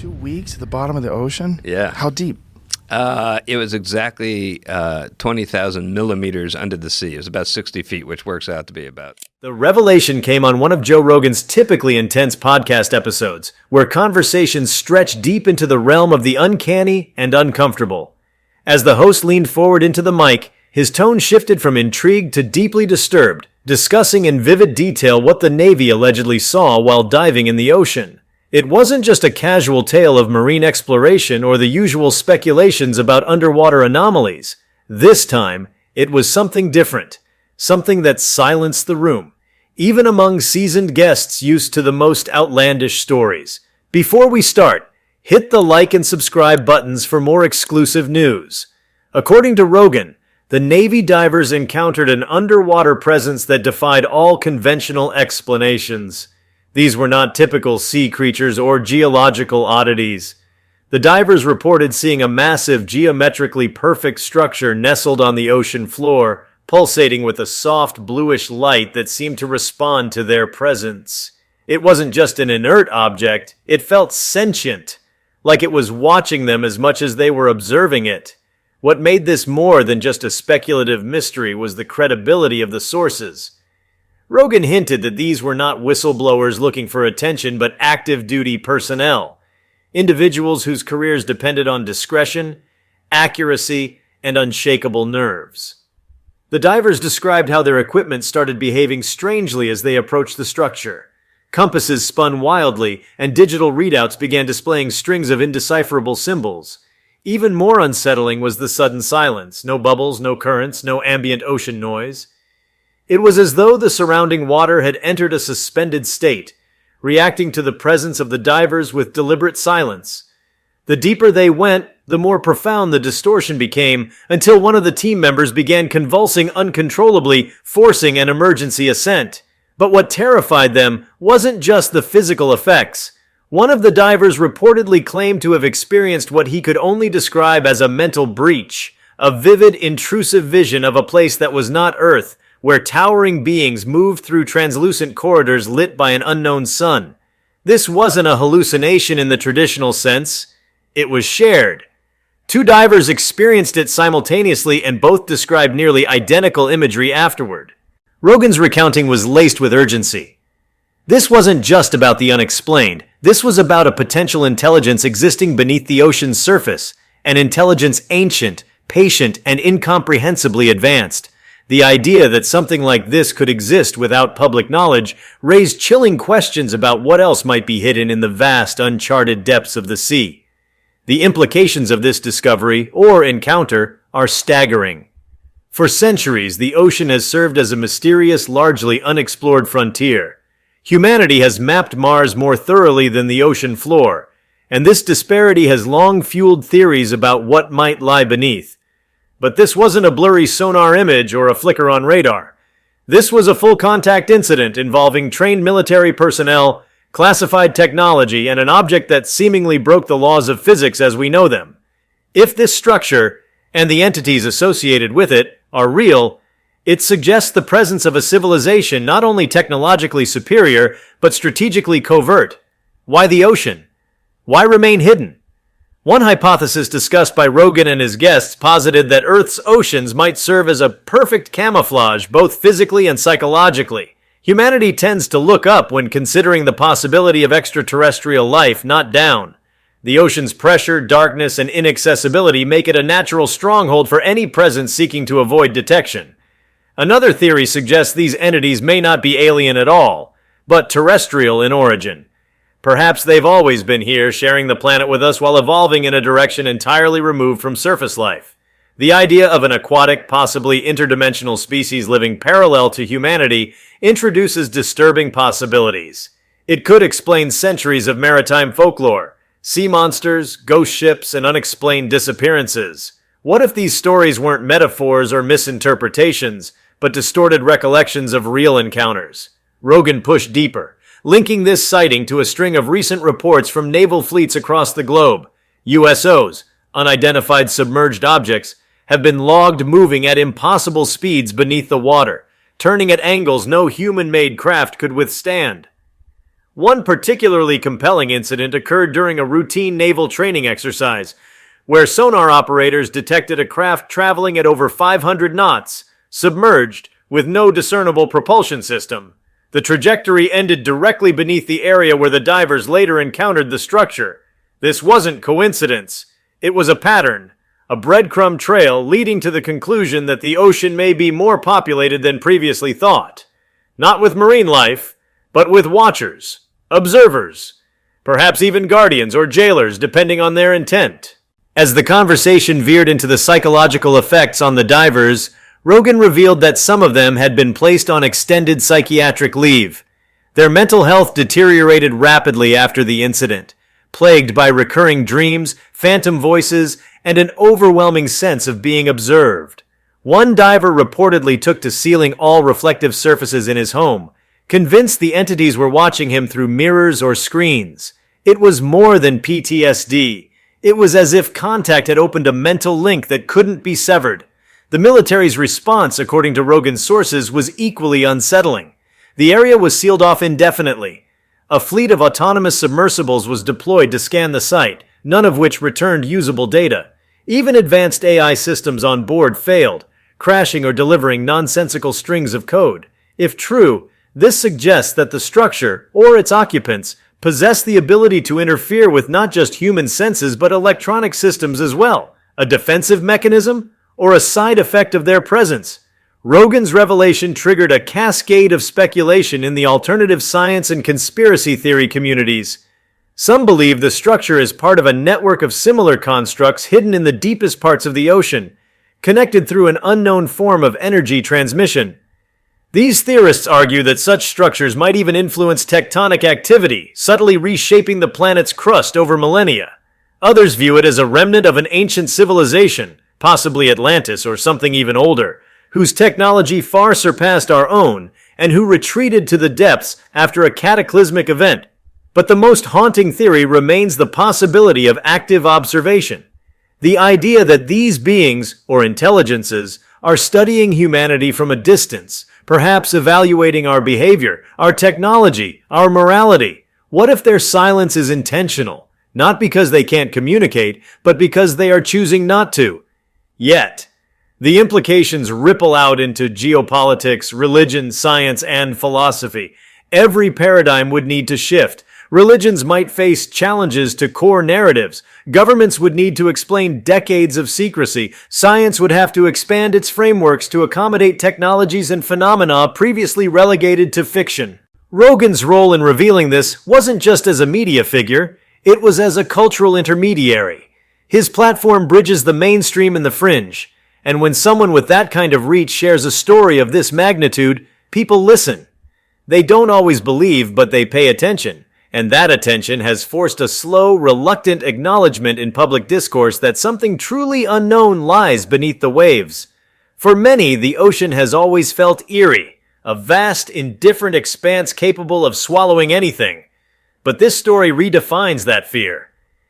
2 weeks at the bottom of the ocean? Yeah. How deep? It was exactly 20,000 millimeters under the sea. It was about 60 feet, which works out to be about. The revelation came on one of Joe Rogan's typically intense podcast episodes, where conversations stretch deep into the realm of the uncanny and uncomfortable. As the host leaned forward into the mic, his tone shifted from intrigued to deeply disturbed, discussing in vivid detail what the Navy allegedly saw while diving in the ocean. It wasn't just a casual tale of marine exploration or the usual speculations about underwater anomalies. This time, it was something different, something that silenced the room, even among seasoned guests used to the most outlandish stories. Before we start, hit the like and subscribe buttons for more exclusive news. According to Rogan, the Navy divers encountered an underwater presence that defied all conventional explanations. These were not typical sea creatures or geological oddities. The divers reported seeing a massive, geometrically perfect structure nestled on the ocean floor, pulsating with a soft, bluish light that seemed to respond to their presence. It wasn't just an inert object, it felt sentient, like it was watching them as much as they were observing it. What made this more than just a speculative mystery was the credibility of the sources. Rogan hinted that these were not whistleblowers looking for attention, but active-duty personnel, individuals whose careers depended on discretion, accuracy, and unshakable nerves. The divers described how their equipment started behaving strangely as they approached the structure. Compasses spun wildly, and digital readouts began displaying strings of indecipherable symbols. Even more unsettling was the sudden silence. No bubbles, no currents, no ambient ocean noise. It was as though the surrounding water had entered a suspended state, reacting to the presence of the divers with deliberate silence. The deeper they went, the more profound the distortion became, until one of the team members began convulsing uncontrollably, forcing an emergency ascent. But what terrified them wasn't just the physical effects. One of the divers reportedly claimed to have experienced what he could only describe as a mental breach, a vivid, intrusive vision of a place that was not Earth, where towering beings moved through translucent corridors lit by an unknown sun. This wasn't a hallucination in the traditional sense. It was shared. Two divers experienced it simultaneously and both described nearly identical imagery afterward. Rogan's recounting was laced with urgency. This wasn't just about the unexplained. This was about a potential intelligence existing beneath the ocean's surface, an intelligence ancient, patient, and incomprehensibly advanced. The idea that something like this could exist without public knowledge raised chilling questions about what else might be hidden in the vast, uncharted depths of the sea. The implications of this discovery, or encounter, are staggering. For centuries, the ocean has served as a mysterious, largely unexplored frontier. Humanity has mapped Mars more thoroughly than the ocean floor, and this disparity has long fueled theories about what might lie beneath. But this wasn't a blurry sonar image or a flicker on radar. This was a full-contact incident involving trained military personnel, classified technology, and an object that seemingly broke the laws of physics as we know them. If this structure, and the entities associated with it, are real, it suggests the presence of a civilization not only technologically superior, but strategically covert. Why the ocean? Why remain hidden? One hypothesis discussed by Rogan and his guests posited that Earth's oceans might serve as a perfect camouflage, both physically and psychologically. Humanity tends to look up when considering the possibility of extraterrestrial life, not down. The ocean's pressure, darkness, and inaccessibility make it a natural stronghold for any presence seeking to avoid detection. Another theory suggests these entities may not be alien at all, but terrestrial in origin. Perhaps they've always been here, sharing the planet with us while evolving in a direction entirely removed from surface life. The idea of an aquatic, possibly interdimensional species living parallel to humanity introduces disturbing possibilities. It could explain centuries of maritime folklore, sea monsters, ghost ships, and unexplained disappearances. What if these stories weren't metaphors or misinterpretations, but distorted recollections of real encounters? Rogan pushed deeper, linking this sighting to a string of recent reports from naval fleets across the globe. USOs, unidentified submerged objects, have been logged moving at impossible speeds beneath the water, turning at angles no human-made craft could withstand. One particularly compelling incident occurred during a routine naval training exercise, where sonar operators detected a craft traveling at over 500 knots, submerged, with no discernible propulsion system. The trajectory ended directly beneath the area where the divers later encountered the structure. This wasn't coincidence. It was a pattern, a breadcrumb trail leading to the conclusion that the ocean may be more populated than previously thought. Not with marine life, but with watchers, observers, perhaps even guardians or jailers, depending on their intent. As the conversation veered into the psychological effects on the divers, Rogan revealed that some of them had been placed on extended psychiatric leave. Their mental health deteriorated rapidly after the incident, plagued by recurring dreams, phantom voices, and an overwhelming sense of being observed. One diver reportedly took to sealing all reflective surfaces in his home, convinced the entities were watching him through mirrors or screens. It was more than PTSD. It was as if contact had opened a mental link that couldn't be severed. The military's response, according to Rogan's sources, was equally unsettling. The area was sealed off indefinitely. A fleet of autonomous submersibles was deployed to scan the site, none of which returned usable data. Even advanced AI systems on board failed, crashing or delivering nonsensical strings of code. If true, this suggests that the structure, or its occupants, possess the ability to interfere with not just human senses but electronic systems as well. A defensive mechanism? Or a side effect of their presence? Rogan's revelation triggered a cascade of speculation in the alternative science and conspiracy theory communities. Some believe the structure is part of a network of similar constructs hidden in the deepest parts of the ocean, connected through an unknown form of energy transmission. These theorists argue that such structures might even influence tectonic activity, subtly reshaping the planet's crust over millennia. Others view it as a remnant of an ancient civilization, possibly Atlantis or something even older, whose technology far surpassed our own, and who retreated to the depths after a cataclysmic event. But the most haunting theory remains the possibility of active observation. The idea that these beings, or intelligences, are studying humanity from a distance, perhaps evaluating our behavior, our technology, our morality. What if their silence is intentional, not because they can't communicate, but because they are choosing not to? Yet, the implications ripple out into geopolitics, religion, science, and philosophy. Every paradigm would need to shift. Religions might face challenges to core narratives. Governments would need to explain decades of secrecy. Science would have to expand its frameworks to accommodate technologies and phenomena previously relegated to fiction. Rogan's role in revealing this wasn't just as a media figure, it was as a cultural intermediary. His platform bridges the mainstream and the fringe, and when someone with that kind of reach shares a story of this magnitude, people listen. They don't always believe, but they pay attention, and that attention has forced a slow, reluctant acknowledgement in public discourse that something truly unknown lies beneath the waves. For many, the ocean has always felt eerie, a vast, indifferent expanse capable of swallowing anything. But this story redefines that fear.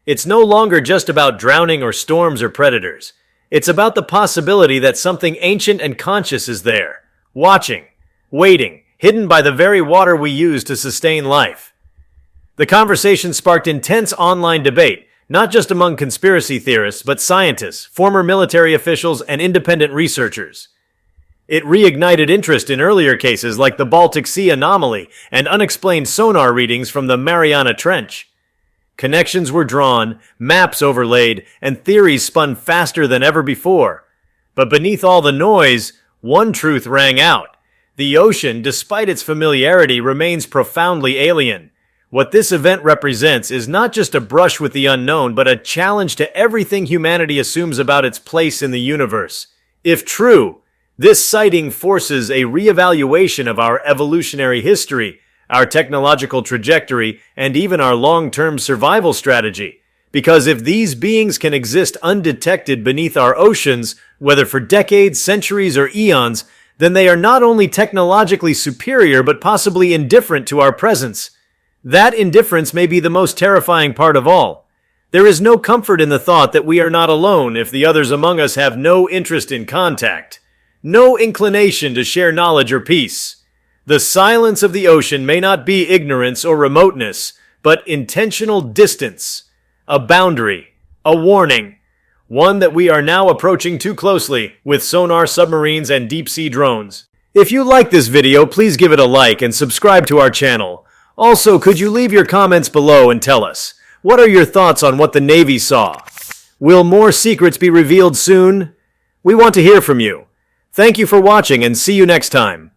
It's no longer just about drowning or storms or predators. It's about the possibility that something ancient and conscious is there, watching, waiting, hidden by the very water we use to sustain life. The conversation sparked intense online debate, not just among conspiracy theorists, but scientists, former military officials, and independent researchers. It reignited interest in earlier cases like the Baltic Sea anomaly and unexplained sonar readings from the Mariana Trench. Connections were drawn, maps overlaid, and theories spun faster than ever before. But beneath all the noise, one truth rang out. The ocean, despite its familiarity, remains profoundly alien. What this event represents is not just a brush with the unknown, but a challenge to everything humanity assumes about its place in the universe. If true, this sighting forces a reevaluation of our evolutionary history, our technological trajectory, and even our long-term survival strategy. Because if these beings can exist undetected beneath our oceans, whether for decades, centuries, or eons, then they are not only technologically superior but possibly indifferent to our presence. That indifference may be the most terrifying part of all. There is no comfort in the thought that we are not alone if the others among us have no interest in contact, no inclination to share knowledge or peace. The silence of the ocean may not be ignorance or remoteness, but intentional distance, a boundary, a warning, one that we are now approaching too closely with sonar submarines and deep-sea drones. If you like this video, please give it a like and subscribe to our channel. Also, could you leave your comments below and tell us, what are your thoughts on what the Navy saw? Will more secrets be revealed soon? We want to hear from you. Thank you for watching and see you next time.